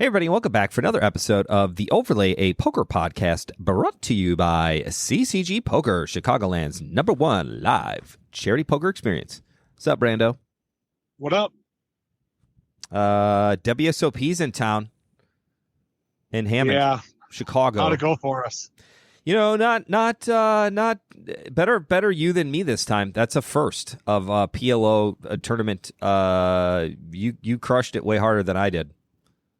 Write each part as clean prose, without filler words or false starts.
Hey, everybody, and welcome back for another episode of The Overlay, a poker podcast brought to you by CCG Poker, Chicagoland's #1 live charity poker experience. What's up, Brando? What up? WSOP's in town in Hammond, Chicago. How'd it go for us? You know, not better you than me this time. That's a first of PLO tournament. You crushed it way harder than I did.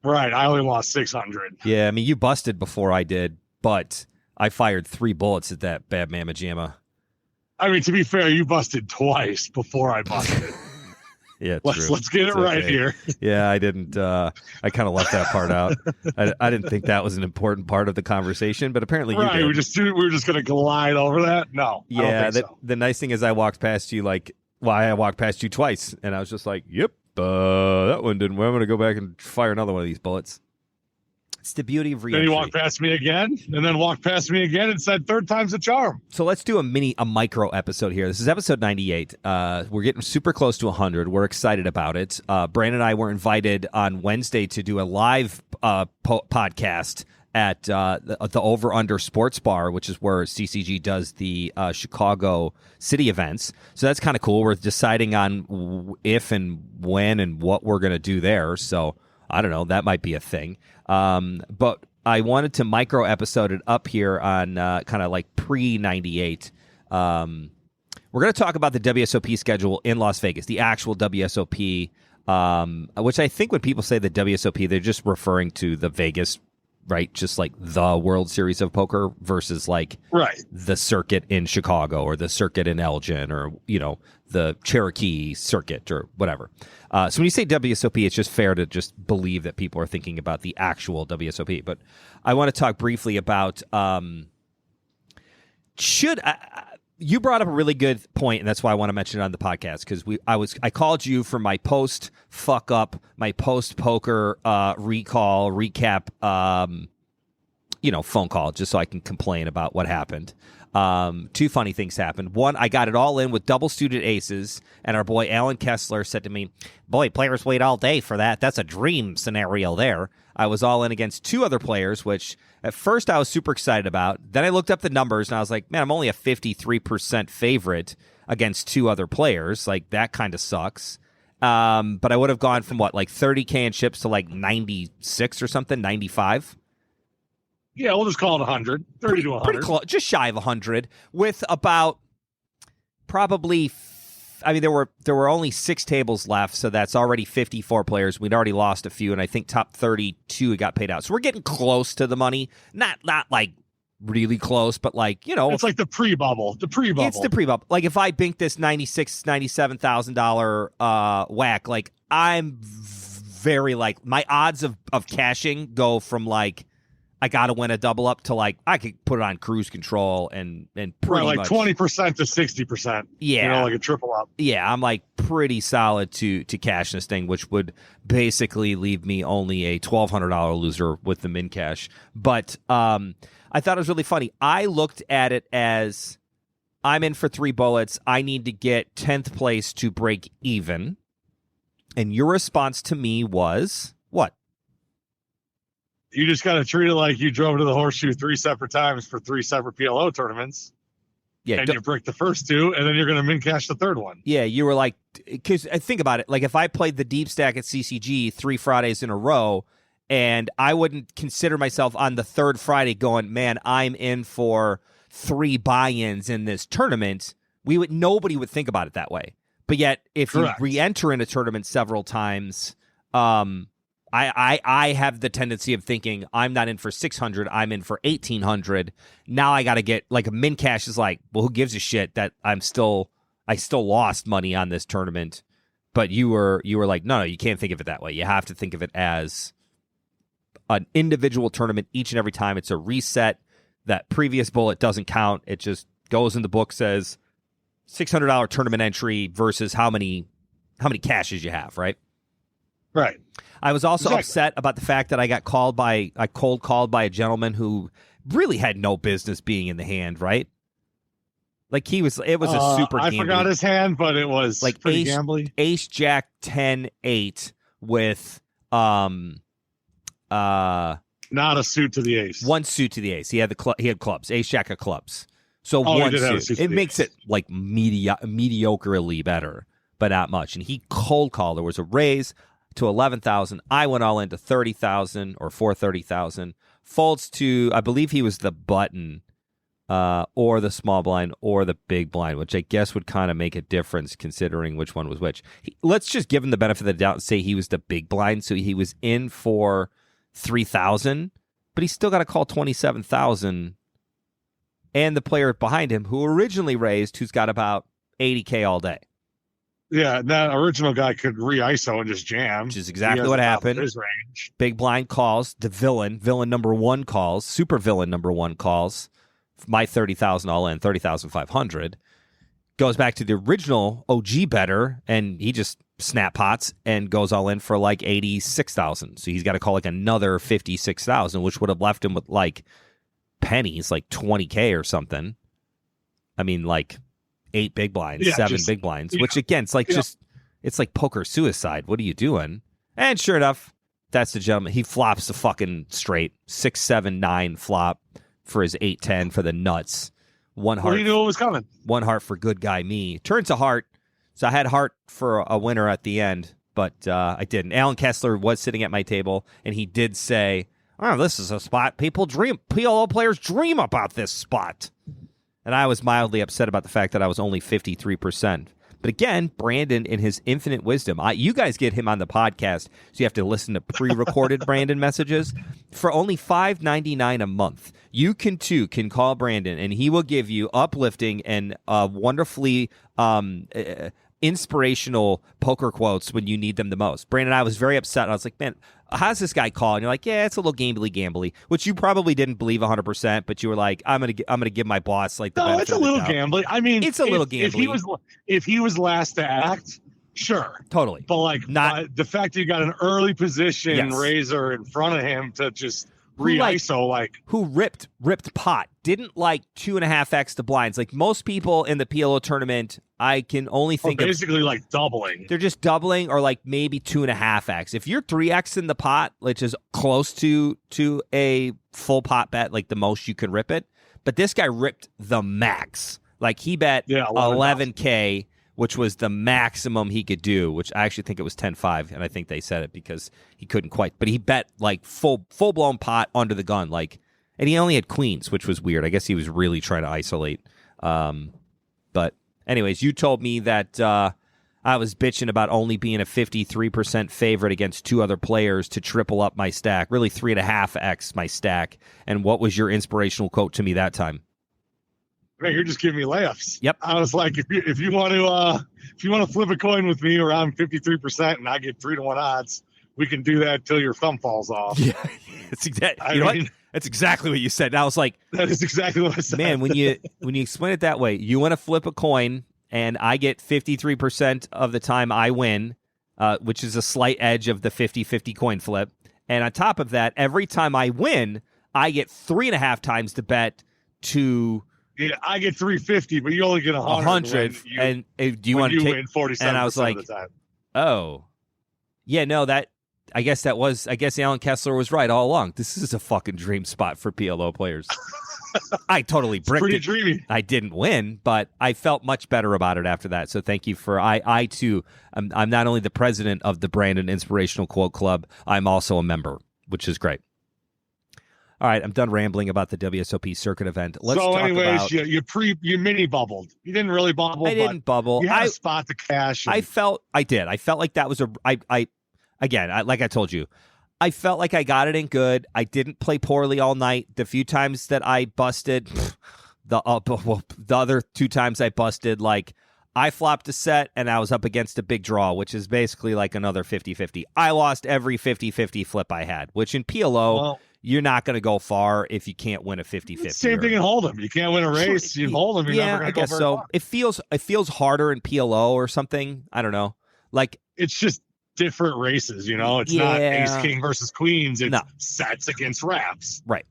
Right, I only lost 600. Yeah, I mean, you busted before I did, but I fired 3 bullets at that bad mamma jamma. I mean, to be fair, you busted twice before I busted. Yeah, let's get it right here. Yeah, I didn't. I kind of left that part out. I didn't think that was an important part of the conversation, but apparently you did. We were just going to glide over that. No, yeah. I don't think so. The nice thing is I walked past you I walked past you twice, and I was just like, "Yep, that one didn't work. I'm going to go back and fire another one of these bullets." It's the beauty of re-entry. Then you walked past me again, and then walked past me again and said, "Third time's a charm." So let's do a micro episode here. This is episode 98. We're getting super close to 100. We're excited about it. Brandon and I were invited on Wednesday to do a live podcast at the Over Under Sports Bar, which is where CCG does the Chicago city events. So that's kind of cool. We're deciding on if and when and what we're going to do there. So I don't know. That might be a thing. But I wanted to micro episode it up here on kind of like pre-98. We're going to talk about the WSOP schedule in Las Vegas, the actual WSOP, which I think when people say the WSOP, they're just referring to the Vegas, right? Just like the World Series of Poker versus like the circuit in Chicago or the circuit in Elgin or, you know, the Cherokee circuit or whatever. So when you say WSOP, it's just fair to just believe that people are thinking about the actual WSOP. But I want to talk briefly about you brought up a really good point, and that's why I want to mention it on the podcast, because I called you for my post fuck up, my post poker recap, phone call, just so I can complain about what happened. 2 funny things happened. One, I got it all in with double suited aces, and our boy Alan Kessler said to me, "Boy, players wait all day for that. That's a dream scenario there." I was all in against 2 other players, which at first I was super excited about. Then I looked up the numbers, and I was like, man, I'm only a 53% favorite against 2 other players. Like, that kind of sucks. But I would have gone from, 30K in chips to, 96 or something, 95? Yeah, we'll just call it 100. 30 to 100. Pretty close, just shy of 100, with about probably... there were only 6 tables left, so that's already 54 players. We'd already lost a few, and I think top 32 got paid out. So we're getting close to the money. Not like really close, but it's like the pre-bubble. It's the pre-bubble. Like if I bink this $97,000 whack, I'm very my odds of cashing go from I got to win a double up to I could put it on cruise control and pretty much 20% to 60%. Yeah. Like a triple up. Yeah, I'm pretty solid to cash this thing, which would basically leave me only a $1,200 loser with the min cash. But I thought it was really funny. I looked at it as I'm in for 3 bullets. I need to get 10th place to break even. And your response to me was what? You just got to treat it like you drove to the Horseshoe 3 separate times for 3 separate PLO tournaments. Yeah, and you break the first 2, and then you're going to min cash the 3rd one. Yeah, you were because think about it. If I played the deep stack at CCG 3 Fridays in a row, and I wouldn't consider myself on the 3rd Friday going, man, I'm in for 3 buy-ins in this tournament. Nobody would think about it that way. But yet, if Correct. You re-enter in a tournament several times, I have the tendency of thinking I'm not in for 600, I'm in for 1,800. Now I got to get a min cash is well, who gives a shit that I still lost money on this tournament. But you were no, you can't think of it that way. You have to think of it as an individual tournament each and every time. It's a reset. That previous bullet doesn't count. It just goes in the book, says $600 tournament entry versus how many cashes you have, right? Right. I was also upset about the fact that I got cold called by a gentleman who really had no business being in the hand, right? It was a super I forgot his hand, but it was pretty gambly. Ace Jack 10-8 with Not a suit to the ace. One suit to the ace. He had he had clubs, ace jack of clubs. So he one did have a suit. suit It to the makes ace. it like mediocrely better, but not much. And he cold called. There was a raise to 11,000. I went all into 30,000 or 430,000. Folds to, I believe he was the button, or the small blind or the big blind, which I guess would kind of make a difference considering which one was which. Let's just give him the benefit of the doubt and say he was the big blind, so he was in for 3,000, but he's still got to call 27,000. And the player behind him, who originally raised, who's got about 80K all day. Yeah, that original guy could re-ISO and just jam. Which is exactly what happened. His range. Big blind calls. The villain number one calls. Super villain number one calls. My 30,000 all in, 30,500. Goes back to the original OG better, and he just snap pots and goes all in for like 86,000. So he's got to call like another 56,000, which would have left him with like pennies, like 20K or something. I mean, like 8 big blinds, 7 big blinds, which again, it's like it's like poker suicide. What are you doing? And sure enough, that's the gentleman. He flops the fucking straight 6, 7, 9 flop for his 8-10 for the nuts. One heart. Well, he knew what was coming. One heart for good guy me. Turns to heart. So I had heart for a winner at the end, but I didn't. Alan Kessler was sitting at my table, and he did say, "Oh, this is a spot PLO players dream about this spot." And I was mildly upset about the fact that I was only 53%. But again, Brandon, in his infinite wisdom, you guys get him on the podcast, so you have to listen to pre-recorded Brandon messages. For only $5.99 a month, you can call Brandon, and he will give you uplifting and wonderfully inspirational poker quotes when you need them the most. Brandon, I was very upset. I was like, man, how's this guy call? And you're like, yeah, it's a little gambly, which you probably didn't believe 100%, but you were like, I'm gonna give my boss like the benefit it's a of the little doubt. gambly. I mean, it's a little gambly. If he was last to act, sure, totally. But like, not the fact you got an early position yes. raiser in front of him to just re-ISO, like who ripped pot, didn't like 2.5x the blinds. Like most people in the PLO tournament, I can only think basically like doubling. They're just doubling or like maybe 2.5x. If you're 3x in the pot, which is close to a full pot bet, like the most you can rip it. But this guy ripped the max. Like he bet 11K, which was the maximum he could do, which I actually think it was 10-5, and I think they said it because he couldn't quite. But he bet like full-blown pot under the gun, like, and he only had queens, which was weird. I guess he was really trying to isolate. But anyways, you told me that I was bitching about only being a 53% favorite against 2 other players to triple up my stack, really 3.5x my stack. And what was your inspirational quote to me that time? Man, you're just giving me layups. Yep. I was like, if you want to flip a coin with me where I'm 53% and I get 3-1 odds, we can do that till your thumb falls off. Yeah, it's exactly. That's exactly what you said. And I was like, that is exactly what I said. Man, when you explain it that way, you want to flip a coin, and I get 53% of the time I win, which is a slight edge of the 50-50 coin flip. And on top of that, every time I win, I get 3.5 times the bet to. Yeah, I get 350, but you only get 100. And do you want to take? Win 47%? And I was like, of the time. Oh, yeah, no, I guess Alan Kessler was right all along. This is a fucking dream spot for PLO players. I totally bricked pretty it. Dreamy. I didn't win, but I felt much better about it after that. So thank you for I too. I'm not only the president of the Brandon Inspirational Quote Club, I'm also a member, which is great. All right, I'm done rambling about the WSOP circuit event. Let's talk about. You mini bubbled. You didn't really bubble. I didn't bubble. You had a spot to cash. I felt like that was like I told you, I felt like I got it in good. I didn't play poorly all night. The few times that I busted, the other 2 times I busted, like I flopped a set and I was up against a big draw, which is basically like another 50-50. I lost every 50-50 flip I had, which in PLO, you're not going to go far if you can't win a 50-50. Same thing in Hold'em. You can't win a race. You hold them. You're never going to go very far. It feels harder in PLO or something. I don't know. Like it's just different races, it's not ace king versus queens. It's sets against wraps, right?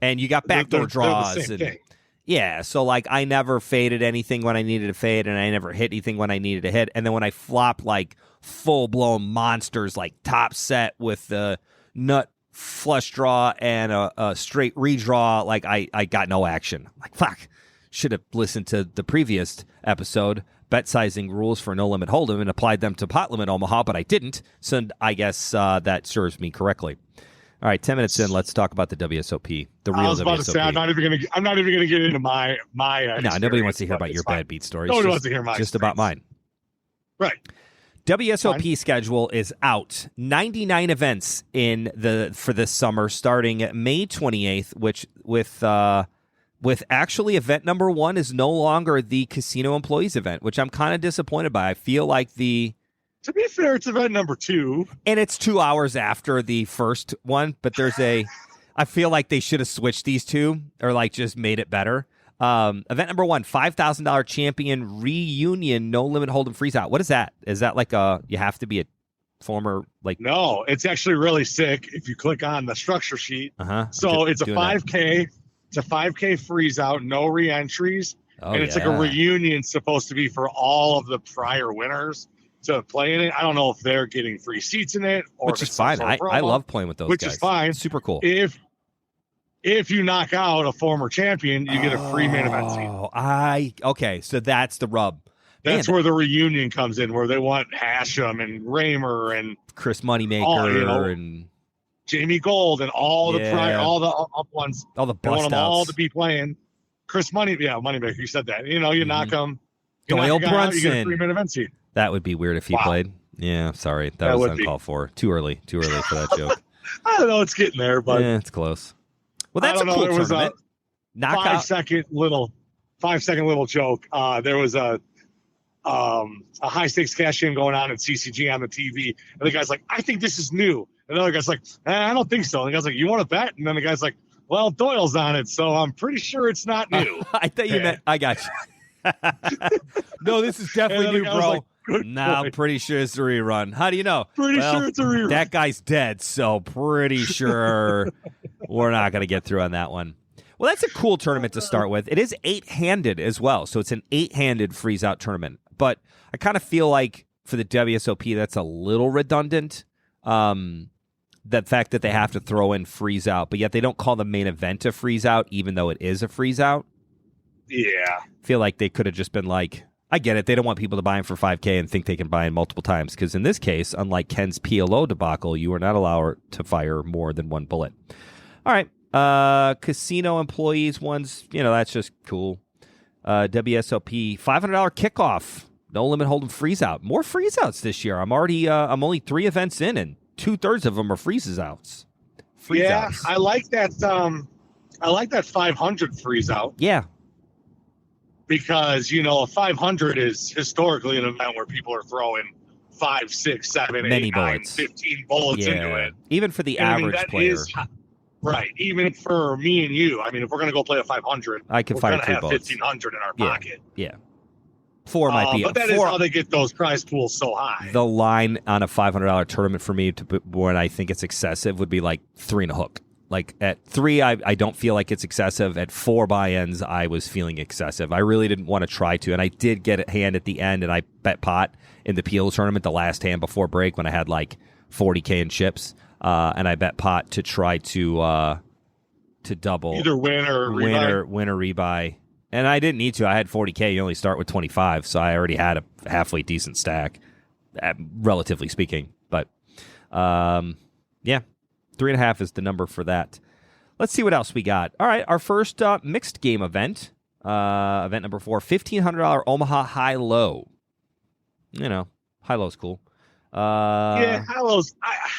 And you got backdoor draws the same thing. Yeah, so like I never faded anything when I needed to fade, and I never hit anything when I needed to hit. And then when I flop like full blown monsters, like top set with the nut flush draw and a straight redraw, like I got no action. Like, fuck, should have listened to the previous episode, bet sizing rules for No Limit Hold'em, and applied them to Pot Limit Omaha, but I didn't. So I guess that serves me correctly. All right, 10 minutes in, let's talk about the WSOP. The real WSOP. I was about to say I'm not even gonna get into my. No, nobody wants to hear about your bad beat stories. Nobody wants to hear my. Just about mine. Right. WSOP schedule is out. 99 events for this summer, starting May 28th, which with actually event number 1 is no longer the casino employees event, which I'm kind of disappointed by. I feel like to be fair, it's event number 2. And it's 2 hours after the first one, but I feel like they should have switched these two or like just made it better. Event number 1, $5,000 champion reunion, No Limit Hold'em freeze out. What is that? Is that like you have to be a former like? No, it's actually really sick. If you click on the structure sheet, so it's a 5K. It's a 5K freeze out, no re-entries, and it's like a reunion supposed to be for all of the prior winners to play in it. I don't know if they're getting free seats in it, or which is fine. I love playing with those guys. Which is fine. Super cool. If you knock out a former champion, you get a free main event seat. Okay, so that's the rub. That's where the reunion comes in, where they want Hashem and Raymer and Chris Moneymaker and Jamie Gold and all the up ones. All the bust want them all outs. to be playing. Chris Moneymaker, you said that. You knock them. Doyle Brunson. You get a free main event seat. That would be weird if he played. Yeah, sorry. That was uncalled for. Too early for that joke. I don't know. It's getting there, but it's close. Well, that's a cool tournament. Was a 5-second little joke. There was a high stakes cash in going on at CCG on the TV, and the guy's like, "I think this is new." And the other guy's like, "I don't think so." And the guy's like, "You want to bet?" And then the guy's like, "Well, Doyle's on it, so I'm pretty sure it's not new." I thought you meant. I got you. No, this is definitely new, bro. I'm pretty sure it's a rerun. How do you know? Pretty sure it's a rerun. That guy's dead, so pretty sure we're not going to get through on that one. Well, that's a cool tournament to start with. It is 8-handed as well, so it's an 8-handed freeze-out tournament. But I kind of feel like for the WSOP, that's a little redundant. The fact that they have to throw in freeze-out, but yet they don't call the main event a freeze-out, even though it is a freeze-out. Yeah. I feel like they could have just been like, I get it. They don't want people to buy in for 5K and think they can buy in multiple times. Because in this case, unlike Ken's PLO debacle, you are not allowed to fire more than one bullet. All right. Casino employees ones, that's just cool. WSOP, $500 kickoff. No Limit Hold'em freeze out. More freeze outs this year. I'm only 3 events in, and 2/3 of them are freezes outs. Outs. I like that. I like that 500 freeze out. Yeah. Because, a 500 is historically an event where people are throwing 5, 6, 7, Many 8, bullets. 9, 15 bullets into it. Even for the average player. Right. Even for me and you. I mean, if we're going to go play a 500, I can fire 3 bullets. 1,500 in our pocket. Yeah. 4 might be. But that is how they get those prize pools so high. The line on a $500 tournament for me, when I think it's excessive, would be like 3 and a hook. Like at 3, I don't feel like it's excessive. At 4 buy-ins, I was feeling excessive. I really didn't want to try to, and I did get a hand at the end, and I bet pot in the PLO tournament, the last hand before break when I had like 40K in chips, and I bet pot to try to double either win or rebuy. And I didn't need to. I had 40K. You only start with 25, so I already had a halfway decent stack, relatively speaking. But yeah. 3.5 is the number for that. Let's see what else we got. All right, our first mixed game event, event number 4, $1,500 Omaha high-low. High-low's cool. High-low's,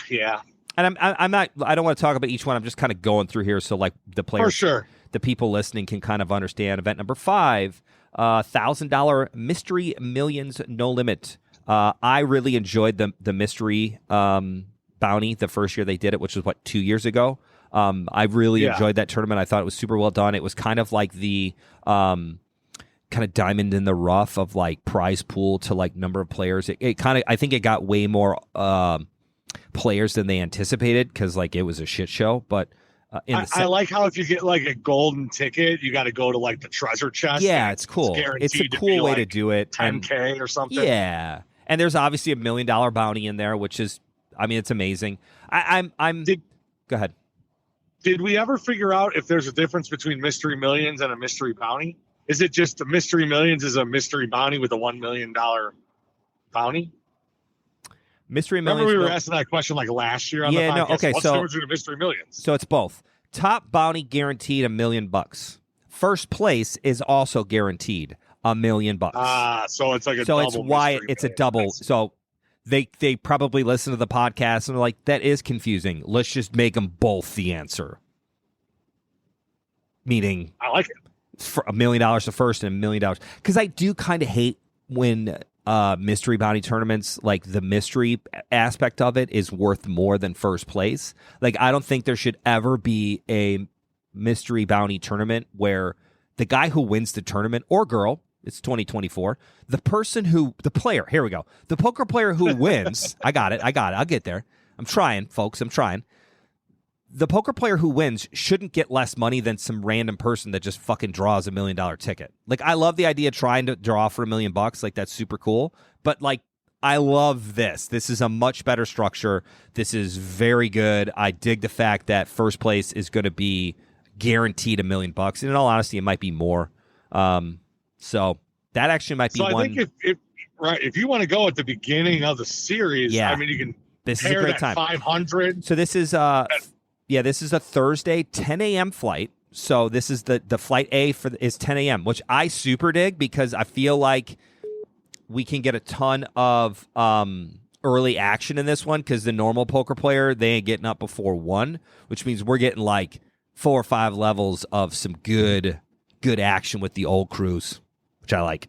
yeah. And I'm not. I don't want to talk about each one. I'm just kind of going through here, so like the players, for sure, the people listening can kind of understand. Event number 5, $1,000 Mystery Millions No Limit. I really enjoyed the mystery bounty the first year they did it, which was 2 years ago. I really enjoyed that tournament. I thought it was super well done. It was kind of like the kind of diamond in the rough of like prize pool to like number of players. It kind of, I think it got way more players than they anticipated because like it was a shit show. But I like how if you get like a golden ticket, you got to go to like the treasure chest. Yeah, it's cool. It's a cool way to do it. 10K or something. Yeah, and there's obviously $1 million bounty in there, which is. I mean, it's amazing. Go Go ahead. Did we ever figure out if there's a difference between Mystery Millions and a Mystery Bounty? Is it just the Mystery Millions is a Mystery Bounty with a $1 million bounty? Mystery Millions. Remember we were asking that question like last year on the podcast? No, okay, What's the difference between Mystery Millions? So it's both. Top bounty guaranteed $1 million. First place is also guaranteed $1 million. So it's like a so double. It's why Mystery it's a Million. double. So they probably listen to the podcast and they're like, that is confusing. Let's just make them both the answer. Meaning, I like it. For $1 million the first and $1 million, because I do kind of hate when mystery bounty tournaments, like the mystery aspect of it is worth more than first place. Like, I don't think there should ever be a mystery bounty tournament where the guy who wins the tournament, or girl, it's 2024, the player, here we go, the poker player who wins, I got it, I'll get there. I'm trying, folks, the poker player who wins shouldn't get less money than some random person that just fucking draws $1 million ticket. Like, I love the idea of trying to draw for $1 million. Like, that's super cool. But, like, I love this. This is a much better structure. This is very good. I dig the fact that first place is going to be guaranteed $1 million. And in all honesty, it might be more. So that actually might be one. So I think if you want to go at the beginning of the series, yeah, I mean, you can this is a great time. 500. So this is this is a Thursday 10 a.m. flight. So this is the flight A is 10 a.m., which I super dig because I feel like we can get a ton of early action in this one because the normal poker player, they ain't getting up before 1, which means we're getting like 4 or 5 levels of some good action with the old crews, which I like.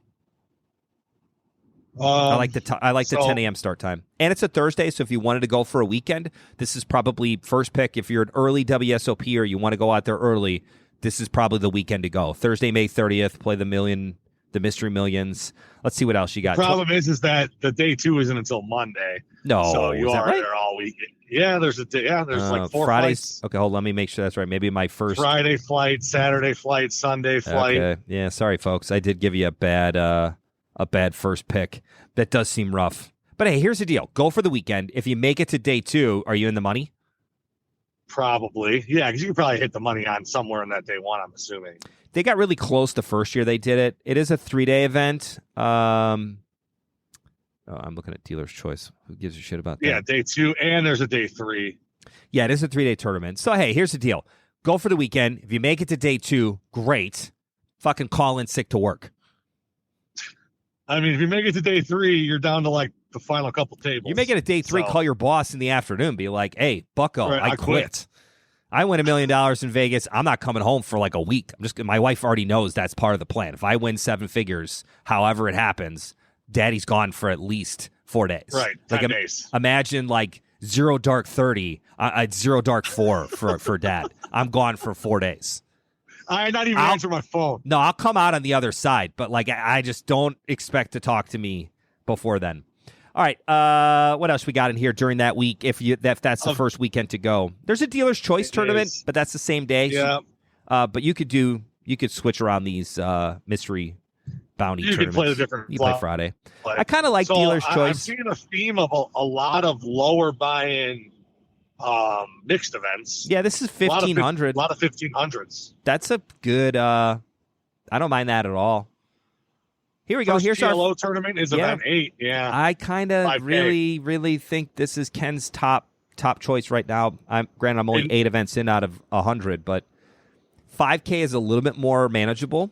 I like the 10 a.m. start time, and it's a Thursday. So if you wanted to go for a weekend, this is probably first pick. If you're an early WSOP or you want to go out there early, this is probably the weekend to go. Thursday, May 30th, play the Mystery Millions. Let's see what else you got. The problem is that the day 2 isn't until Monday. No, so you are right? there all week. Yeah, there's like 4 Fridays. flights. Okay, hold on, let me make sure that's right. Maybe my first Friday flight, Saturday flight, Sunday flight. Okay. Yeah, sorry, folks. I did give you a bad first pick. That does seem rough. But hey, here's the deal. Go for the weekend. If you make it to day 2, are you in the money? Probably. Yeah, because you could probably hit the money on somewhere in that day 1, I'm assuming. They got really close the first year they did it. It is a 3-day event. I'm looking at dealer's choice. Who gives a shit about that? Yeah, day 2, and there's a day 3. Yeah, it is a 3-day tournament. So, hey, here's the deal. Go for the weekend. If you make it to day 2, great. Fucking call in sick to work. I mean, if you make it to day 3, you're down to like the final couple tables. You make it at day 3, call your boss in the afternoon. Be like, hey, bucko, right, I quit. I win $1 million in Vegas. I'm not coming home for like a week. My wife already knows that's part of the plan. If I win 7 figures, however it happens, daddy's gone for at least 4 days. Right, 10 days. Imagine like 0 dark 30, 0 dark 4 for dad. I'm gone for 4 days. I not even answer my phone. No, I'll come out on the other side, but like I just don't expect to talk to me before then. All right, what else we got in here during that week? If that's the first weekend to go, there's a dealer's choice tournament, but that's the same day. Yeah. So, but you could switch around these mystery bounty tournaments. You can play the different. You play Friday. I kind of like dealer's choice. I'm seeing a theme of a lot of lower buy-in mixed events. Yeah, this is 1,500. A lot of 1,500s. That's a good. I don't mind that at all. Here we go. Here's GLO our tournament is event 8. Yeah, I kind of really think this is Ken's top choice right now. I'm only 8 events in out of 100, but 5K is a little bit more manageable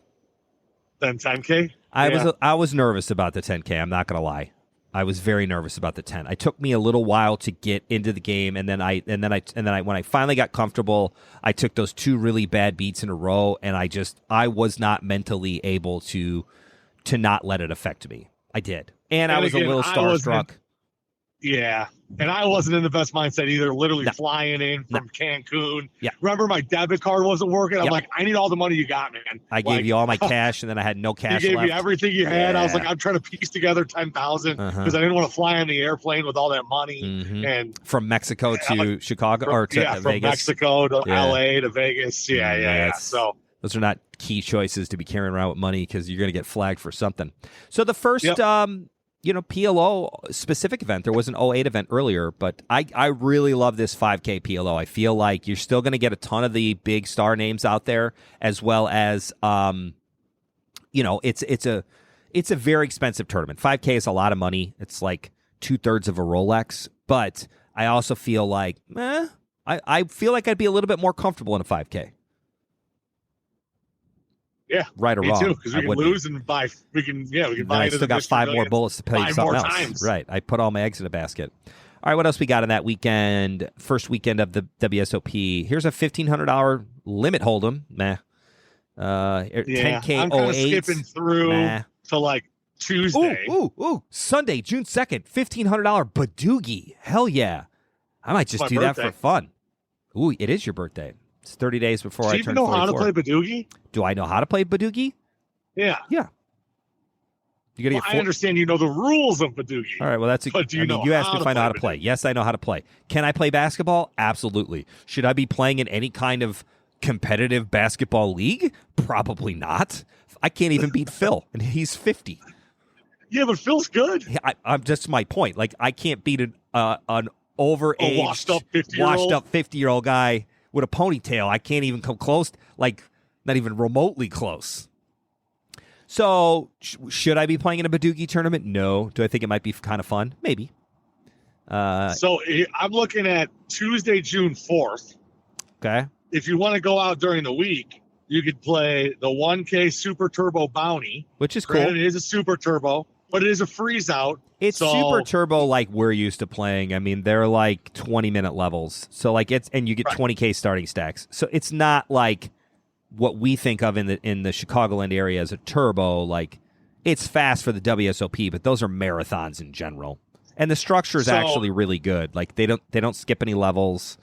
than 10K. I was nervous about the 10K. I'm not gonna lie. I was very nervous about the 10. It took me a little while to get into the game, and then when I finally got comfortable, I took those 2 really bad beats in a row, and I was not mentally able to not let it affect me. I did. And I was again, a little starstruck. Yeah. And I wasn't in the best mindset either, literally flying in from Cancun. Yeah. Remember my debit card wasn't working? I'm like, I need all the money you got, man. I gave you all my cash, and then I had no cash left. You gave me everything you had. I was like, I'm trying to piece together 10,000 because I didn't want to fly on the airplane with all that money. And from Mexico to Chicago or to Vegas? From Mexico to LA to Vegas. Yeah. So those are not key choices to be carrying around with money because you're going to get flagged for something. So the first PLO specific event. There was an '08 event earlier, but I really love this 5K PLO. I feel like you're still going to get a ton of the big star names out there, as well as it's a very expensive tournament. 5K is a lot of money. It's like 2/3 of a Rolex, but I also feel like I feel like I'd be a little bit more comfortable in a 5K. Yeah, right or me wrong. too, because we can lose and buy. We can buy. I still got 5 more bullets to pay something else. Times. Right, I put all my eggs in a basket. All right, what else we got on that weekend? First weekend of the WSOP. Here's a $1,500 limit hold'em. 10K I'm kind of skipping through to like Tuesday. Ooh! Sunday, June 2nd, $1,500 Badoogie. Hell yeah! I might just do that for fun. Ooh, it is your birthday. It's 30 days before I turn 44. Do you know how to play Badoogie? Do I know how to play Badoogie? Yeah. You gotta get I understand you know the rules of Badoogie. All right, well, that's but you asked me if I know how to play. Yes, I know how to play. Can I play basketball? Absolutely. Should I be playing in any kind of competitive basketball league? Probably not. I can't even beat Phil, and he's 50. Yeah, but Phil's good. I'm just my point. Like, I can't beat an overaged, washed up 50-year-old guy with a ponytail. I can't even come close, like not even remotely close. So should I be playing in a Badoogie tournament? No. Do I think it might be kind of fun? Maybe. So I'm looking at Tuesday, June 4th. Okay. If you want to go out during the week, you could play the 1K Super Turbo Bounty. Which is cool. Granted, it is a Super Turbo, but it is a freeze out. It's Super Turbo like we're used to playing. I mean, they're like 20-minute levels. So like and you get 20K starting stacks. So it's not like what we think of in the Chicagoland area as a turbo. Like, it's fast for the WSOP, but those are marathons in general. And the structure is actually really good. Like, they don't skip any levels.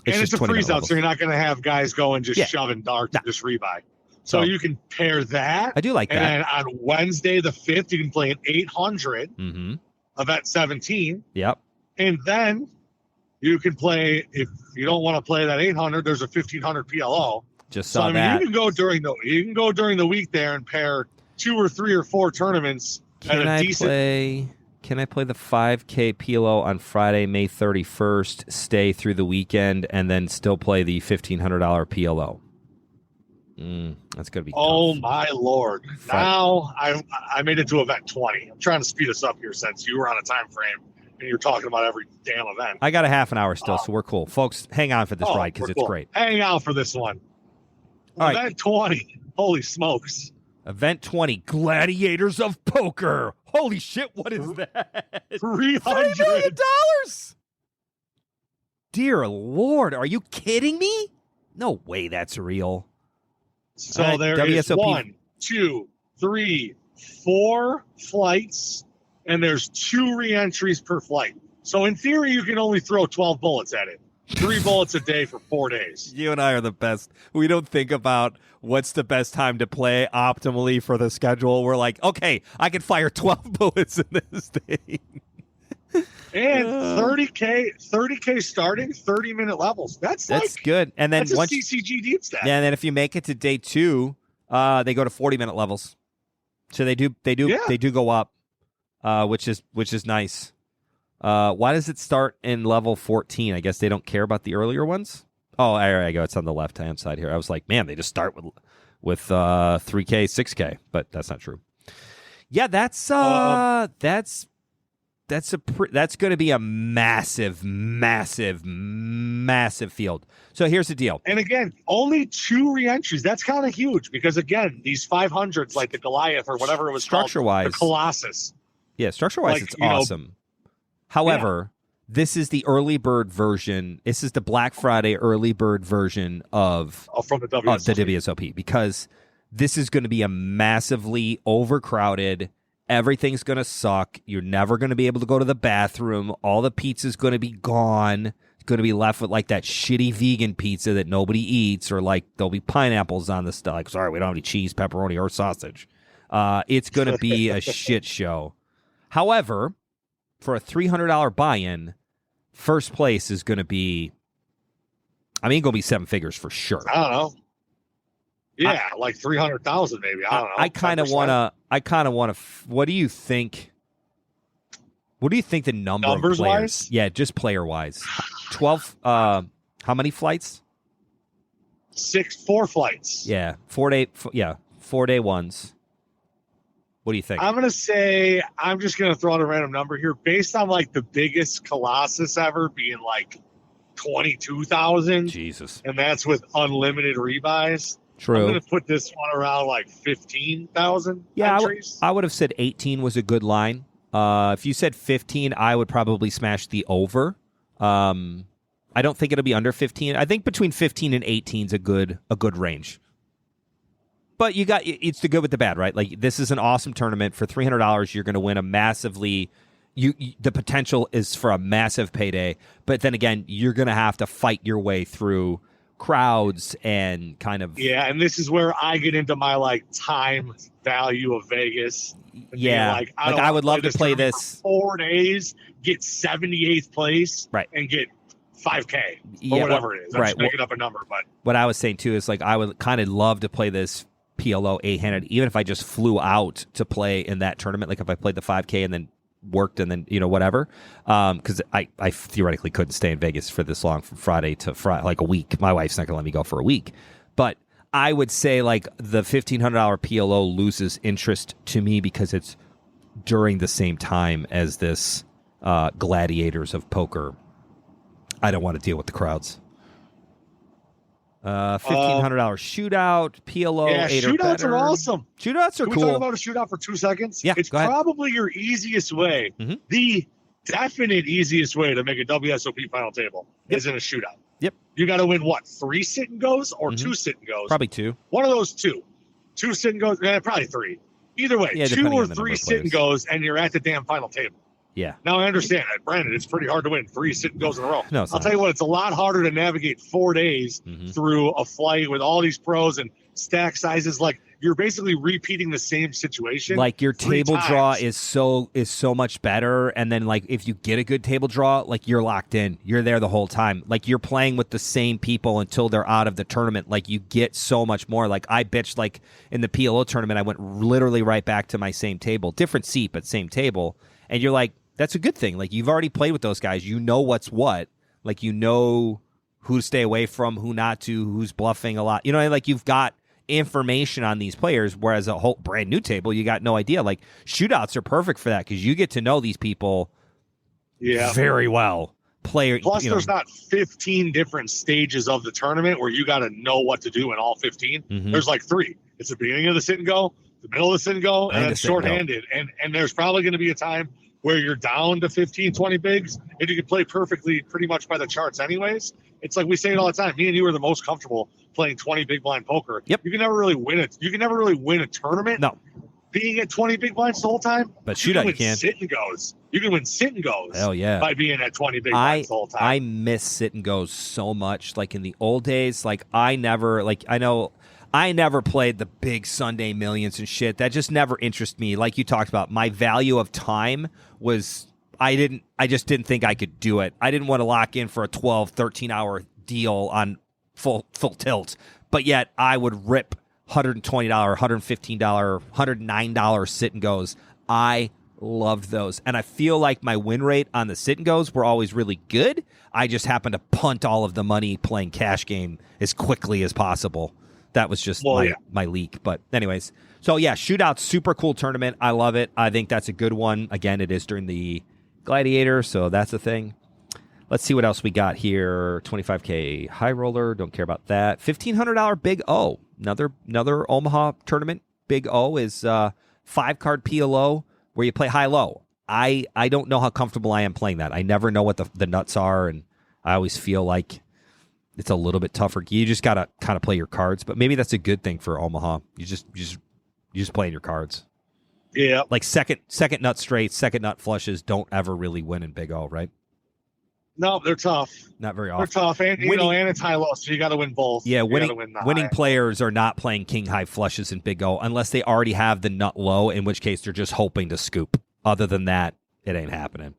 It's a freeze out, so you're not going to have guys going shoving darts and just rebuy. So you can pair that. I do like that. And then on Wednesday the 5th, you can play an 800 event 17. Yep. And then you can play, if you don't want to play that 800, there's a 1500 PLO. Just saw that. You can go during the week there and pair 2 or 3 or 4 tournaments. Can I play the 5K PLO on Friday, May 31st, stay through the weekend, and then still play the $1,500 PLO? That's going to be tough. My Lord. Now I made it to event 20. I'm trying to speed us up here since you were on a time frame and you're talking about every damn event. I got a half an hour still, so we're cool. Folks, hang on for this ride because it's great. Hang out for this one. All event right. 20. Holy smokes. Event 20, Gladiators of Poker. Holy shit, what is that? $300 million? Dear Lord, are you kidding me? No way that's real. So there is 1, 2, 3, 4 flights, and there's 2 re-entries per flight. So in theory, you can only throw 12 bullets at it. 3 bullets a day for 4 days. You and I are the best. We don't think about what's the best time to play optimally for the schedule. We're like, okay, I can fire 12 bullets in this thing. And 30K starting, 30-minute levels. That's good. And then that's a CCG deep stat. Yeah, and then if you make it to day 2, they go to 40-minute levels. So they do go up, which is nice. Why does it start in level 14? I guess they don't care about the earlier ones. Oh, there I go. It's on the left-hand side here. I was like, man, they just start with 3K, 6K, but that's not true. Yeah, that's going to be a massive field. So here's the deal. And again, only 2 re-entries. That's kind of huge because, again, these 500s, like the Goliath or whatever it was structure-wise, called, the Colossus. Yeah, structure-wise, it's awesome. However, this is the early bird version. This is the Black Friday early bird version of from the WSOP because this is going to be a massively overcrowded. Everything's going to suck. You're never going to be able to go to the bathroom. All the pizza's going to be gone. It's going to be left with like that shitty vegan pizza that nobody eats, or like there'll be pineapples on the stuff. Like, sorry, we don't have any cheese, pepperoni, or sausage. It's going to be a shit show. However, for a $300 buy-in, first place is going to be, going to be 7 figures for sure. I don't know. Yeah, like 300,000 maybe. I don't know. I kind of want to. What do you think? What do you think the numbers of players? Wise? Yeah, just player wise. 12. How many flights? 4 flights. Yeah, 4-day ones. What do you think? I'm just gonna throw out a random number here, based on like the biggest Colossus ever being like 22,000. Jesus, and that's with unlimited rebuys. True. I'm gonna put this one around like 15,000. Yeah, entries. I would have said 18 was a good line. If you said 15, I would probably smash the over. I don't think it'll be under 15. I think between 15 and 18 is a good range. But it's the good with the bad, right? Like, this is an awesome tournament. For $300, you're going to win a massively. The potential is for a massive payday. But then again, you're going to have to fight your way through crowds and kind of. Yeah, and this is where I get into my like time value of Vegas. Yeah, I would love to play this 4 days, get 78th place, right, and get 5K or whatever it is. I'm just making up a number, but what I was saying too is like I would kind of love to play this PLO 800, even if I just flew out to play in that tournament. Like if I played the 5K and then worked and then whatever, because I theoretically couldn't stay in Vegas for this long, from Friday to Friday, like a week. My wife's not gonna let me go for a week, but I would say like the $1,500 PLO loses interest to me because it's during the same time as this Gladiators of Poker. I don't want to deal with the crowds. $1,500 shootout, PLO. Yeah, 8 shootouts are awesome. Shootouts are cool. Can we talk about a shootout for 2 seconds? Yeah, it's probably your easiest way. Mm-hmm. The definite easiest way to make a WSOP final table is in a shootout. Yep. You got to win 3 sit and goes or 2 sit and goes? Probably 2. One of those 2. 2 sit and goes, probably 3. Either way, 2 or 3 sit and goes, and you're at the damn final table. Yeah. Now I understand that, Brandon. It's pretty hard to win 3 sit and goes in a row. No, I'll tell you what, it's a lot harder to navigate 4 days through a flight with all these pros and stack sizes. Like, you're basically repeating the same situation. Like, your table draw is so much better, and then like if you get a good table draw, like you're locked in. You're there the whole time. Like, you're playing with the same people until they're out of the tournament. Like, you get so much more. Like, I bitched like in the PLO tournament, I went literally right back to my same table, different seat but same table, and you're like, that's a good thing. Like, you've already played with those guys. You know what's what. Like, you know who to stay away from, who not to, who's bluffing a lot. Like, you've got information on these players, whereas a whole brand new table, you got no idea. Like, shootouts are perfect for that because you get to know these people very well. Plus, there's not 15 different stages of the tournament where you got to know what to do in all 15. There's like 3. It's the beginning of the sit and go, the middle of the sit and go, and then shorthanded. And there's probably going to be a time where you're down to 15, 20 bigs, and you can play perfectly pretty much by the charts anyways. It's like we say it all the time. Me and you are the most comfortable playing 20 big blind poker. Yep. You can never really win it. You can never really win a tournament. No. Being at 20 big blinds the whole time. But shootout you can. Sit and goes. You can win sit and goes. Hell yeah. By being at 20 big blinds the whole time. I miss sit and goes so much. Like in the old days, like I never played the big Sunday millions and shit. That just never interested me. Like you talked about, my value of time was I just didn't think I could do it. I didn't want to lock in for a 12, 13 hour deal on full tilt. But yet I would rip $120, $115, $109 sit and goes. I loved those. And I feel like my win rate on the sit and goes were always really good. I just happened to punt all of the money playing cash game as quickly as possible. That was just my leak. But anyways, so yeah, shootout, super cool tournament. I love it. I think that's a good one. Again, it is during the Gladiator, so that's a thing. Let's see what else we got here. 25K high roller, don't care about that. $1,500 Big O, another Omaha tournament. Big O is 5-card PLO where you play high-low. I don't know how comfortable I am playing that. I never know what the nuts are, and I always feel like it's a little bit tougher. You just gotta kind of play your cards, but maybe that's a good thing for Omaha. You just playing your cards. Yeah, like second nut straights, second nut flushes don't ever really win in Big O, right? No, they're tough. Not very often. They're tough, and and it's high low, so you got to win both. Yeah, winning players are not playing king high flushes in Big O unless they already have the nut low, in which case they're just hoping to scoop. Other than that, it ain't happening.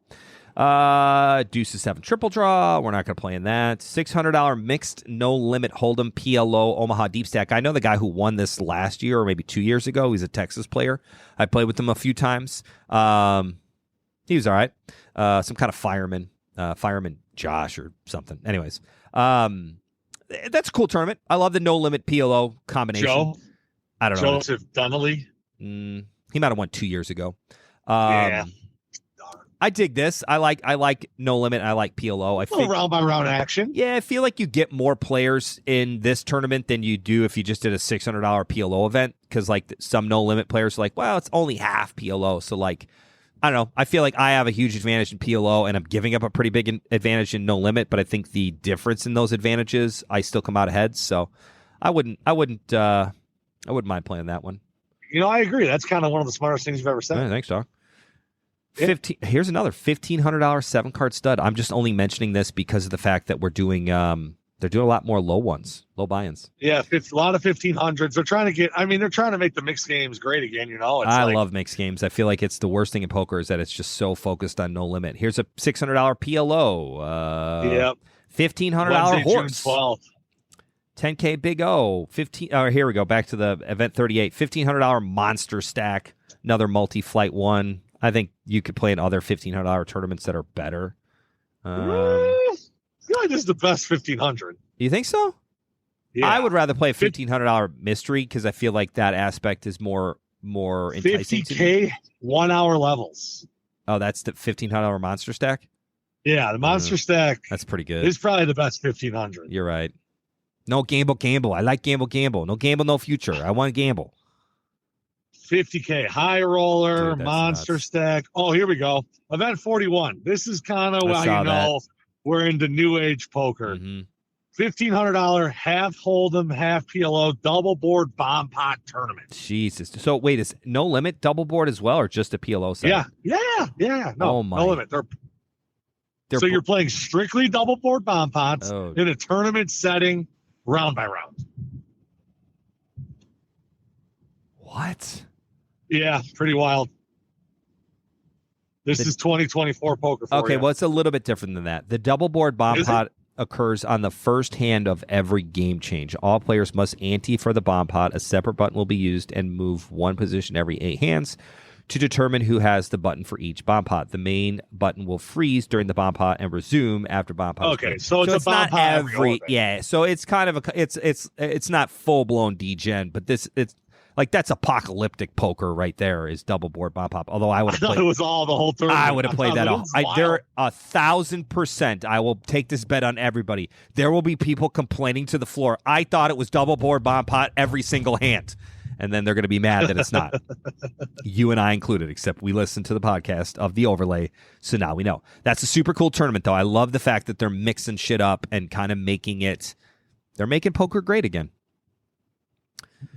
Deuces 7 triple draw. We're not going to play in that. $600 mixed no limit hold'em PLO Omaha deep stack. I know the guy who won this last year or maybe 2 years ago. He's a Texas player. I played with him a few times. He was all right. Some kind of fireman Josh or something. Anyways, that's a cool tournament. I love the no limit PLO combination. Joe? I don't know. Joseph Donnelly? He might have won 2 years ago. Yeah. I dig this. I like no limit. I like PLO. I think round by round action. Yeah, I feel like you get more players in this tournament than you do if you just did a $600 PLO event. Because like some no limit players are like, well, it's only half PLO. So like, I don't know. I feel like I have a huge advantage in PLO, and I'm giving up a pretty big advantage in no limit. But I think the difference in those advantages, I still come out ahead. So I wouldn't mind playing that one. I agree. That's kind of one of the smartest things you've ever said. Right, thanks, Doc. Here's another $1,500 7-card stud. I'm just only mentioning this because of the fact that we're doing they're doing a lot more low buy-ins. Yeah, a lot of 1500s. They're trying to make the mixed games great again. I love mixed games. I feel like it's the worst thing in poker is that it's just so focused on no limit. Here's a $600 PLO. Yep. $1,500 horse. June 12th. 10K Big O. Here we go. Back to the event 38. $1,500 monster stack. Another multi-flight one. I think you could play in other $1,500 tournaments that are better. I feel like this is the best 1,500. You think so? Yeah. I would rather play a $1,500 mystery because I feel like that aspect is more enticing. 50K 1 hour levels. Oh, that's the $1,500 monster stack? Yeah, the monster stack. That's pretty good. It's probably the best 1,500. You're right. No gamble. I like gamble. No gamble, no future. I want to gamble. 50K high roller, dude, monster nuts. Stack. Oh, here we go. Event 41. This is kind of how we're into new age poker. $1,500 half hold'em, half PLO, double board bomb pot tournament. Jesus. So wait, is no limit double board as well, or just a PLO set? Yeah. No, no limit. So you're playing strictly double board bomb pots in a tournament setting, round by round. What? Yeah, pretty wild. This is 2024 poker for you. Well, it's a little bit different than that. The double board bomb pot occurs on the first hand of every game change. All players must ante for the bomb pot. A separate button will be used and move one position every 8 hands to determine who has the button for each bomb pot. The main button will freeze during the bomb pot and resume after bomb pot. Okay, so it's a bomb pot yeah. So it's kind of it's not full blown degen, but it's like that's apocalyptic poker right there is double board bomb pop. Although I would have played, it was all the whole tournament. I would have played that all. There 1,000%. I will take this bet on everybody. There will be people complaining to the floor. I thought it was double board bomb pot every single hand, and then they're going to be mad that it's not. You and I included, except we listened to the podcast of the overlay, so now we know. That's a super cool tournament, though. I love the fact that they're mixing shit up and kind of making it. They're making poker great again.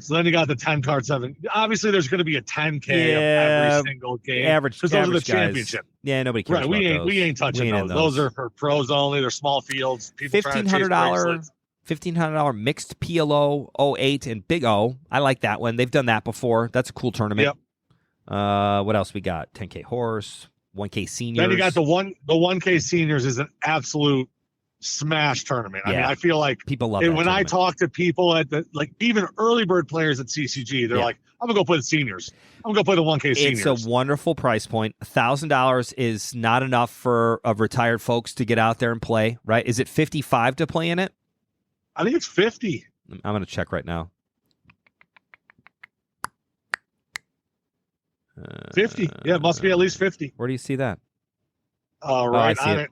So then you got the 10 card 7. Obviously, there's going to be a 10K of every single game. Because those are the championship. Yeah, nobody cares. Right, we ain't touching those. Those are for pros only. They're small fields. $1,500 mixed PLO 08 and Big O. I like that one. They've done that before. That's a cool tournament. Yep. What else we got? 10K horse, 1K seniors. Then you got the 1K seniors is an absolute smash tournament. I mean, I feel like people love it. When tournament. I talk to people at even early bird players at CCG, they're like, I'm gonna go play the seniors. I'm gonna go play the 1K seniors. It's a wonderful price point. $1,000 is not enough for retired folks to get out there and play, right? Is it 55 to play in it? I think it's 50. I'm gonna check right now. 50. Yeah, it must be at least 50. Where do you see that? Right on it.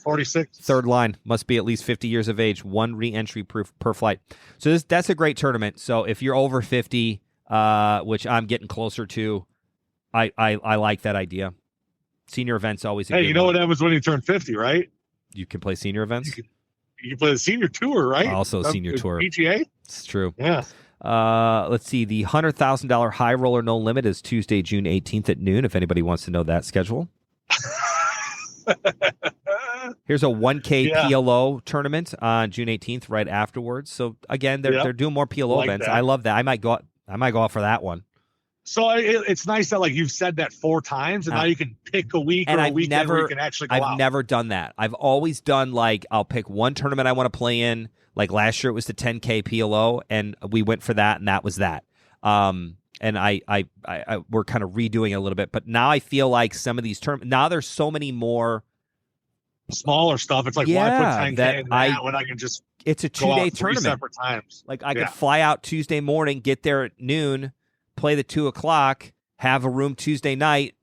46. Third line must be at least 50 years of age. 1 re-entry per flight. So that's a great tournament. So if you're over 50, which I'm getting closer to, I like that idea. Senior events always. Hey, you know what happens when you turn 50, right? You can play senior events. You can play the senior tour, right? Also, senior tour. PGA. It's true. Yeah. Let's see. The $100,000 high roller no limit is Tuesday, June 18th at noon. If anybody wants to know that schedule. Here's a 1K PLO tournament on June 18th, right afterwards. So again, they're doing more PLO events. That. I love that. I might go out for that one. So it's nice that like you've said that 4 times, and now you can pick a week or a weekend where you can actually go out. I've never done that. I've always done like I'll pick one tournament I want to play in. Like last year it was the 10K PLO, and we went for that, and that was that. And we're kind of redoing it a little bit, but now I feel like some of these now there's so many more smaller stuff. It's like why put 10K in that when I can just it's a 2-day tournament separate times. Like I could fly out Tuesday morning, get there at noon, play the 2:00, have a room Tuesday night,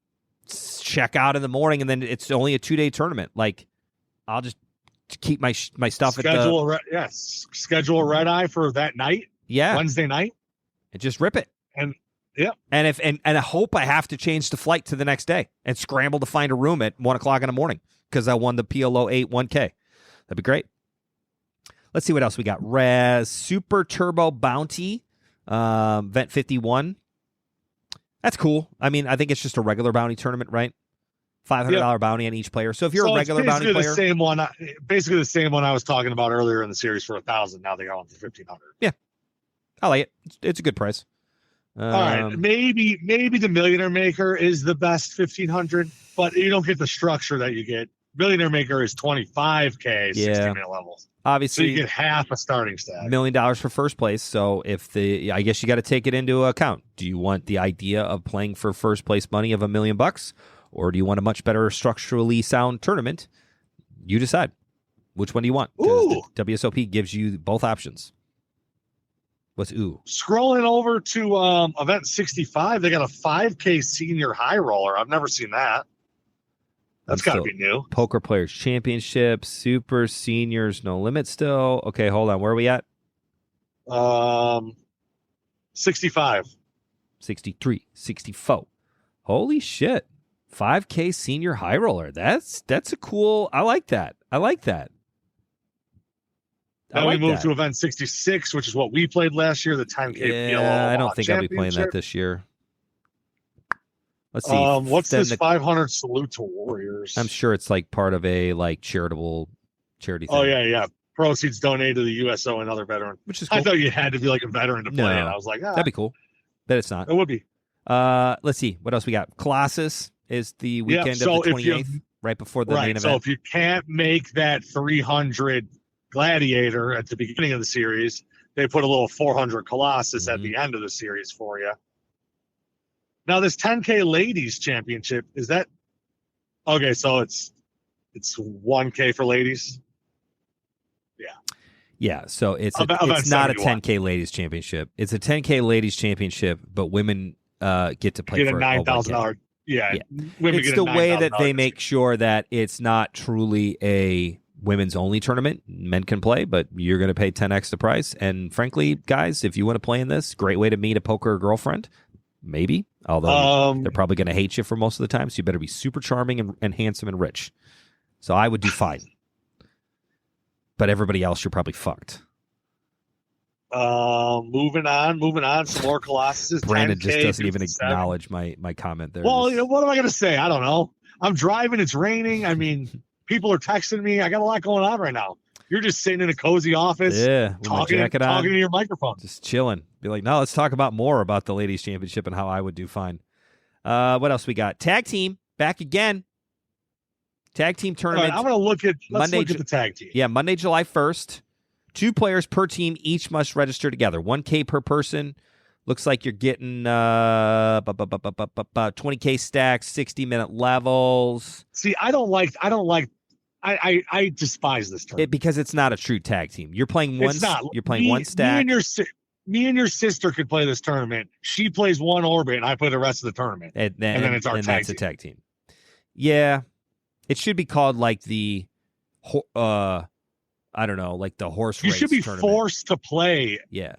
check out in the morning, and then it's only a 2-day tournament. Like I'll just keep my stuff schedule schedule a red eye for that night. Yeah, Wednesday night, and just rip it. And and I hope I have to change the flight to the next day and scramble to find a room at 1:00 in the morning because I won the PLO 8 1K. That'd be great. Let's see what else we got. Raz Super Turbo Bounty, Vent 51. That's cool. I mean, I think it's just a regular bounty tournament, right? $500 bounty on each player. So if you're a regular bounty player, basically the same one I was talking about earlier in the series for 1,000. Now they got one for 1,500. Yeah, I like it. It's a good price. All right, maybe the Millionaire Maker is the best 1,500, but you don't get the structure that you get. Millionaire Maker is 25K, 60-minute levels. Obviously, so you get half a starting stack. $1 million for first place. So I guess you got to take it into account. Do you want the idea of playing for first place money of $1 million, or do you want a much better structurally sound tournament? You decide. Which one do you want? Ooh. The WSOP gives you both options. What's ooh? Scrolling over to event 65, they got a 5K senior high roller. I've never seen that. That's got to be new. Poker Players Championship, Super Seniors, No Limit still. Okay, hold on. Where are we at? 65. 63, 64. Holy shit. 5K senior high roller. That's a cool. I like that. Then we moved to event 66, which is what we played last year, the 10K PLO. I don't think I'll be playing that this year. Let's see. What's this 500 salute to warriors? I'm sure it's like part of a charitable charity thing. Oh yeah. Proceeds donated to the USO and other veteran. Which is cool. I thought you had to be like a veteran to play it. I was like, that'd be cool. But it's not. It would be. Let's see. What else we got? Colossus is the weekend of the 28th, right before the main event. So if you can't make that 300 Gladiator at the beginning of the series, they put a little 400 Colossus at the end of the series for you. Now, this 10K Ladies Championship, is that okay? So it's 1K for ladies. Yeah. So it's not a 10K Ladies Championship. It's a 10K Ladies Championship, but women get to play for a $9,000. Yeah. It's the way that they make sure that it's not truly a women's only tournament. Men can play, but you're going to pay 10x the price. And frankly, guys, if you want to play in this, great way to meet a poker girlfriend. Maybe, although they're probably going to hate you for most of the time, so you better be super charming and handsome and rich. So I would do fine. But everybody else, you're probably fucked. Moving on. Some more Colossus. Brandon just doesn't even acknowledge my comment there. Well, what am I going to say? I don't know. I'm driving. It's raining. I mean, people are texting me. I got a lot going on right now. You're just sitting in a cozy office, talking to your microphone. Just chilling. Be like, no, let's talk more about the Ladies Championship and how I would do fine. What else we got? Tag team, back again. Tag team tournament. Right, I'm going to look at the tag team. Yeah, Monday, July 1st. 2 players per team. Each must register together. 1K per person. Looks like you're getting 20K stacks, 60-minute levels. See, I despise this tournament because it's not a true tag team. You're playing one. You're playing one stack. Me and your sister could play this tournament. She plays one orbit, and I play the rest of the tournament. And then it's our tag team. A tag team. Yeah, it should be called like the, I don't know, like the horse race. You should be tournament. Forced to play. Yeah.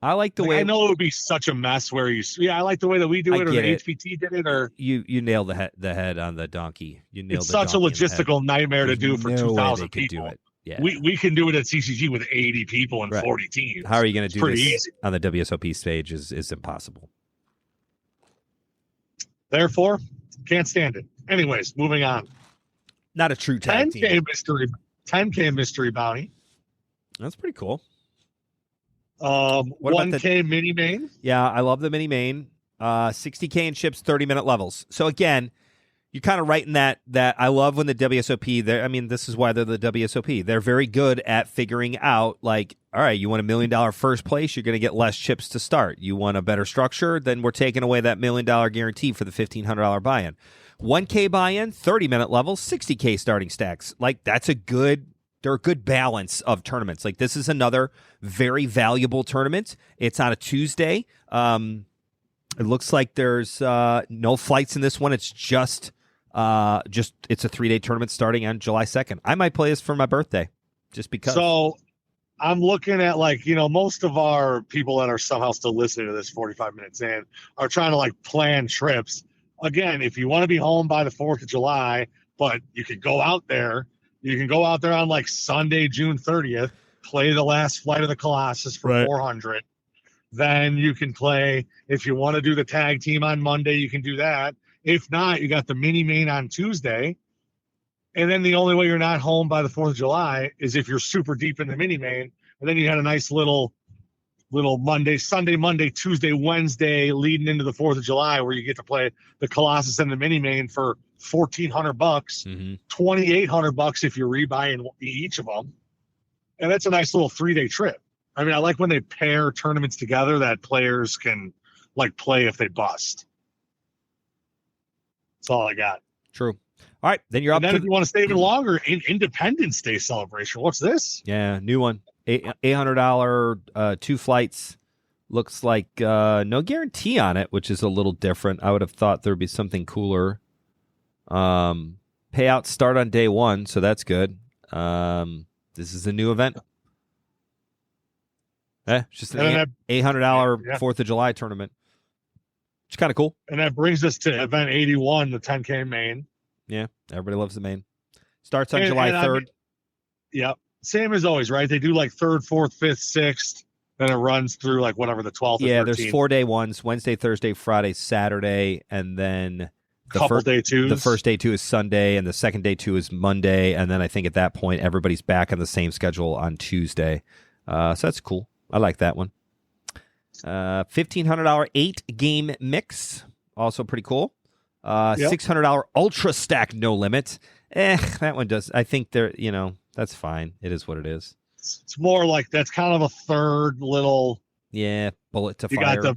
I like the way. I know it would be such a mess where I like the way that we do it, or the HPT did it, or you nailed the head on the donkey. You nailed. It's such a logistical nightmare to do for 2,000 people. Do it. Yeah, we can do it at CCG with 80 people and 40 teams. How are you going to do this easy. On the WSOP stage? Is impossible. Therefore, can't stand it. Anyways, moving on. Not a true tag team. 10K mystery bounty. That's pretty cool. 1K mini main. Yeah, I love the mini main. $60K in chips, 30-minute levels. So again, you're kind of right in that I love when the WSOP, this is why they're the WSOP. They're very good at figuring out, like, all right, you want $1 million first place, you're going to get less chips to start. You want a better structure, then we're taking away that $1 million guarantee for the $1,500 buy-in. 1K buy-in, 30-minute levels, 60K starting stacks. Like, they're a good balance of tournaments. Like, this is another very valuable tournament. It's on a Tuesday. It looks like there's no flights in this one. It's just it's a 3-day tournament starting on July 2nd. I might play this for my birthday just because. So I'm looking at, like, most of our people that are somehow still listening to this 45 minutes in are trying to, like, plan trips. Again, if you want to be home by the 4th of July, but you could go out there, on, like, Sunday, June 30th, play the last flight of the Colossus for 400. Then you can play, if you want to do the tag team on Monday, you can do that. If not, you got the mini main on Tuesday. And then the only way you're not home by the 4th of July is if you're super deep in the mini main. And then you had a nice little Sunday, Monday, Tuesday, Wednesday leading into the 4th of July where you get to play the Colossus and the mini main for $1,400, $2,800 if you're rebuying each of them. And that's a nice little 3-day trip. I mean, I like when they pair tournaments together that players can, like, play if they bust. That's all I got. True. All right, then you're up. And then if you want to stay even longer, Independence Day celebration. What's this? Yeah, new one. $800, 2 flights. Looks like no guarantee on it, which is a little different. I would have thought there would be something cooler. Payouts start on day 1, so that's good. This is a new event. It's just an $800 4th of July tournament. It's kind of cool. And that brings us to event 81, the 10K main. Yeah, everybody loves the main. Starts on July 3rd. Yep. Same as always, right? They do like 3rd, 4th, 5th, 6th. Then it runs through like whatever the 12th. Yeah, or 13th. There's 4-day ones: Wednesday, Thursday, Friday, Saturday, and then day twos. The first day 2 is Sunday, and the second day 2 is Monday, and then I think at that point everybody's back on the same schedule on Tuesday. So that's cool. I like that one. $1,500 8-game mix, also pretty cool. $600 ultra stack no limit. That one does. I think that's fine. It is what it is. It's more like that's kind of a third little bullet to fire.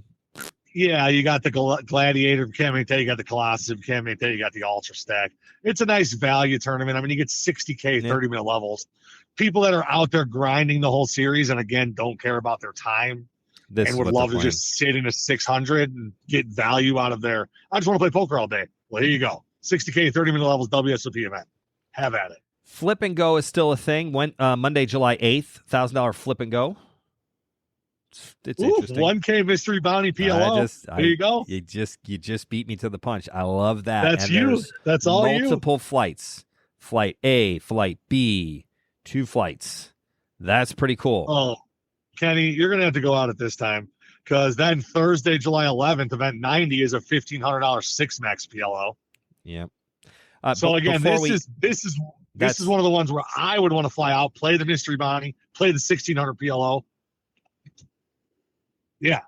You got the Gladiator, you can't maintain, you got the Colossus, you can't maintain, you got the ultra stack. It's a nice value tournament. I mean, you get 60K 30-minute levels. People that are out there grinding the whole series and again don't care about their time and would love to just sit in a 600 and get value out of their, I just want to play poker all day. Well, here you go. 60K 30-minute levels WSOP event. Have at it. Flip and go is still a thing. Monday, July 8th, $1,000 flip and go. It's interesting. 1K mystery bounty PLO. There you go. You just beat me to the punch. I love that. That's you. That's all you. Multiple flights. Flight A, flight B, 2 flights. That's pretty cool. Oh, Kenny, you're going to have to go out at this time because then Thursday, July 11th, event 90 is a $1,500 6-max PLO. Yeah. So again, this is one of the ones where I would want to fly out, play the mystery bounty, play the 1,600 PLO. Yeah,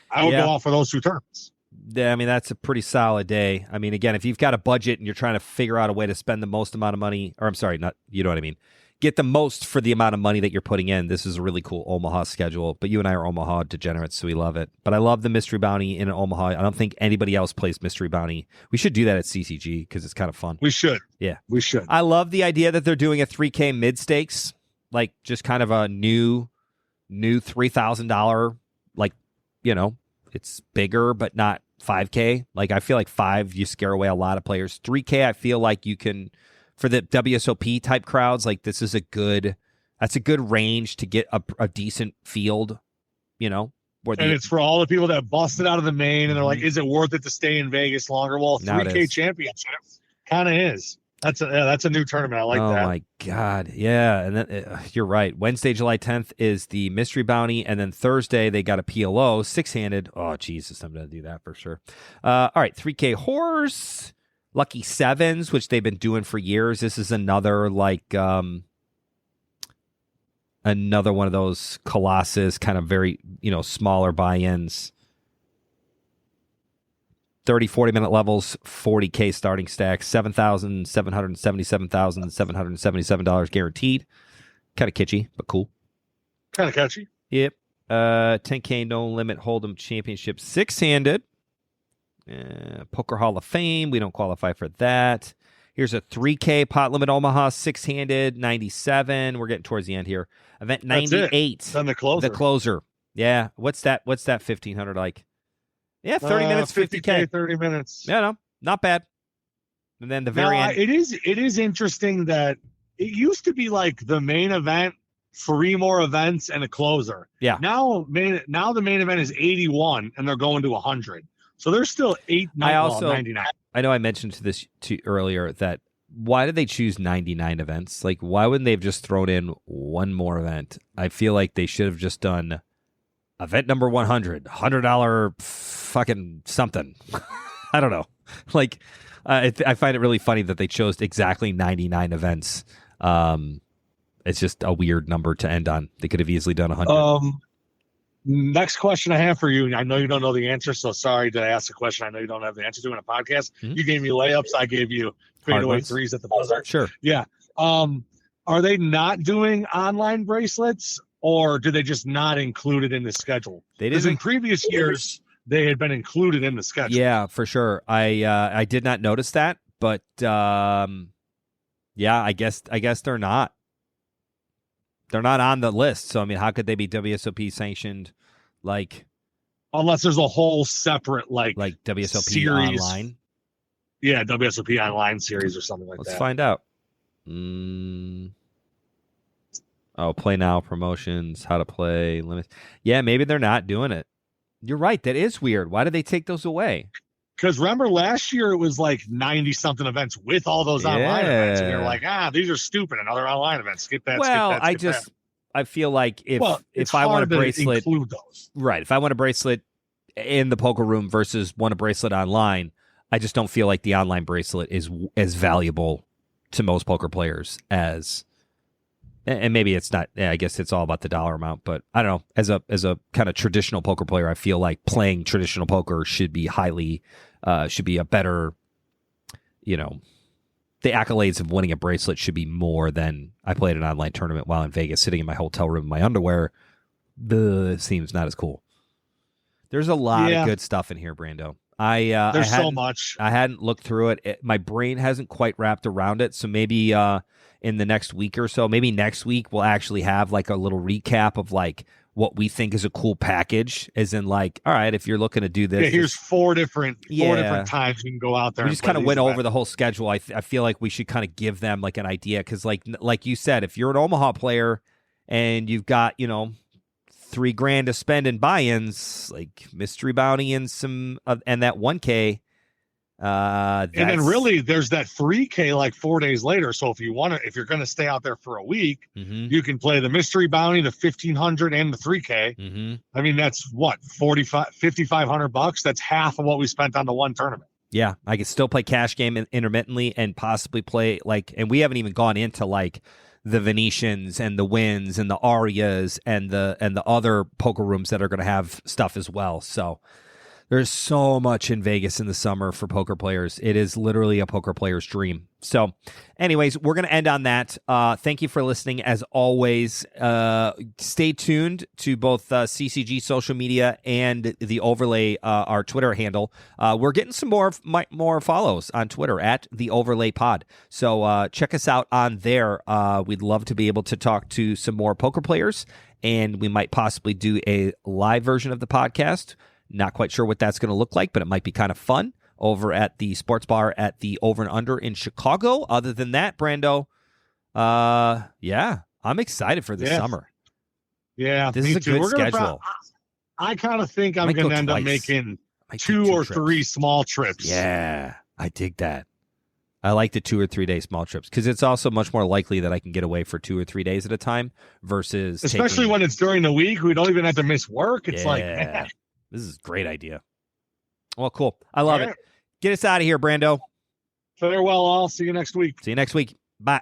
I would go out for those 2 tournaments. Yeah, I mean, that's a pretty solid day. I mean, again, if you've got a budget and you're trying to figure out a way to spend the most amount of money, or I'm sorry, not, you know what I mean, get the most for the amount of money that you're putting in. This is a really cool Omaha schedule, but you and I are Omaha degenerates, so we love it. But I love the mystery bounty in Omaha. I don't think anybody else plays mystery bounty. We should do that at CCG because it's kind of fun. We should. Yeah. We should. I love the idea that they're doing a 3K mid-stakes, like just kind of a new $3,000, like, it's bigger, but not 5K. Like, I feel like 5, you scare away a lot of players. 3K, I feel like you can, for the WSOP type crowds, like that's a good range to get a decent field, and it's for all the people that busted out of the main and they're like, is it worth it to stay in Vegas longer? Well, 3K championship kind of is. That's a new tournament. I like that. Oh my God. Yeah. And then you're right. Wednesday, July 10th is the mystery bounty. And then Thursday, they got a PLO 6-handed. Oh, Jesus. I'm going to do that for sure. All right. 3K horse, lucky 7s, which they've been doing for years. This is another another one of those Colossus kind of very, smaller buy-ins. 30, 40-minute levels, 40K starting stack, $7,777,777 guaranteed. Kind of kitschy, but cool. Kind of catchy. Yep. 10K no limit hold'em championship 6-handed. Poker Hall of Fame. We don't qualify for that. Here's a 3K pot limit Omaha 6-handed 97. We're getting towards the end here. Event 98. Then the closer. The closer. Yeah. What's that 1500 like? Yeah, 30 minutes, 50K. 30 minutes. Yeah, no, not bad. And then the very end. It is interesting that it used to be like the main event, 3 more events, and a closer. Yeah. Now the main event is 81, and they're going to 100. So there's still 99. I know I mentioned this earlier that why did they choose 99 events? Like, why wouldn't they have just thrown in one more event? I feel like they should have just done event number 100, $100 fucking something. I don't know. Like, I find it really funny that they chose exactly 99 events. It's just a weird number to end on. They could have easily done 100. Next question I have for you, and I know you don't know the answer, so sorry to ask a question I know you don't have the answer to in a podcast. Mm-hmm. You gave me layups. I gave you fadeaway threes at the buzzer. Sure. Yeah. Are they not doing online bracelets, or do they just not include it in the schedule? Because in previous years, they had been included in the schedule. Yeah, for sure. I did not notice that, but yeah, I guess they're not. They're not on the list. So I mean, how could they be WSOP sanctioned? Like, unless there's a whole separate like WSOP series. Online. Yeah, WSOP Online series or something like that. Let's find out. Oh, play now, promotions, how to play, limits. Yeah, maybe they're not doing it. You're right. That is weird. Why did they take those away? Because remember last year it was like 90-something events with all those online events. And you're like, these are stupid. Another online event. Skip that. Well, skip that. I feel like if I want a bracelet, include those. Right. If I want a bracelet in the poker room versus want a bracelet online, I just don't feel like the online bracelet is as valuable to most poker players as, and maybe it's not. I guess it's all about the dollar amount, but I don't know. As a kind of traditional poker player, I feel like playing traditional poker should be should be a better, the accolades of winning a bracelet should be more than I played an online tournament while in Vegas, sitting in my hotel room in my underwear. It seems not as cool. There's a lot of good stuff in here, Brando. There's so much. I hadn't looked through it. My brain hasn't quite wrapped around it. So maybe in the next week or so, maybe next week we'll actually have like a little recap of like what we think is a cool package, as in like, all right, if you're looking to do this, here's four different times you can go out there. We just kind of went over the whole schedule. I feel like we should kind of give them like an idea, because like you said, if you're an Omaha player and you've got $3,000 to spend in buy-ins, like mystery bounty and some and that 1K. And then really there's that 3K like 4 days later. So if you're going to stay out there for a week, you can play the mystery bounty, the 1,500 and the 3K. I mean, that's what, $5,500. That's half of what we spent on the one tournament. Yeah. I could still play cash game intermittently and possibly play and we haven't even gone into like the Venetians and the Wins and the Arias and the other poker rooms that are going to have stuff as well. So there's so much in Vegas in the summer for poker players. It is literally a poker player's dream. So anyways, we're going to end on that. Thank you for listening. As always, stay tuned to both CCG social media and the Overlay, our Twitter handle. We're getting some more follows on Twitter at the Overlay Pod. So check us out on there. We'd love to be able to talk to some more poker players, and we might possibly do a live version of the podcast. Not quite sure what that's going to look like, but it might be kind of fun over at the sports bar at the Over and Under in Chicago. Other than that, Brando, I'm excited for this summer. Yeah, this is a good schedule. I kind of think I'm going to end up making two or three small trips. Yeah, I dig that. I like the 2 or 3 day small trips because it's also much more likely that I can get away for 2 or 3 days at a time versus especially when it's during the week. We don't even have to miss work. It's like, man. This is a great idea. Well, cool. I love it. Get us out of here, Brando. Farewell, all. See you next week. See you next week. Bye.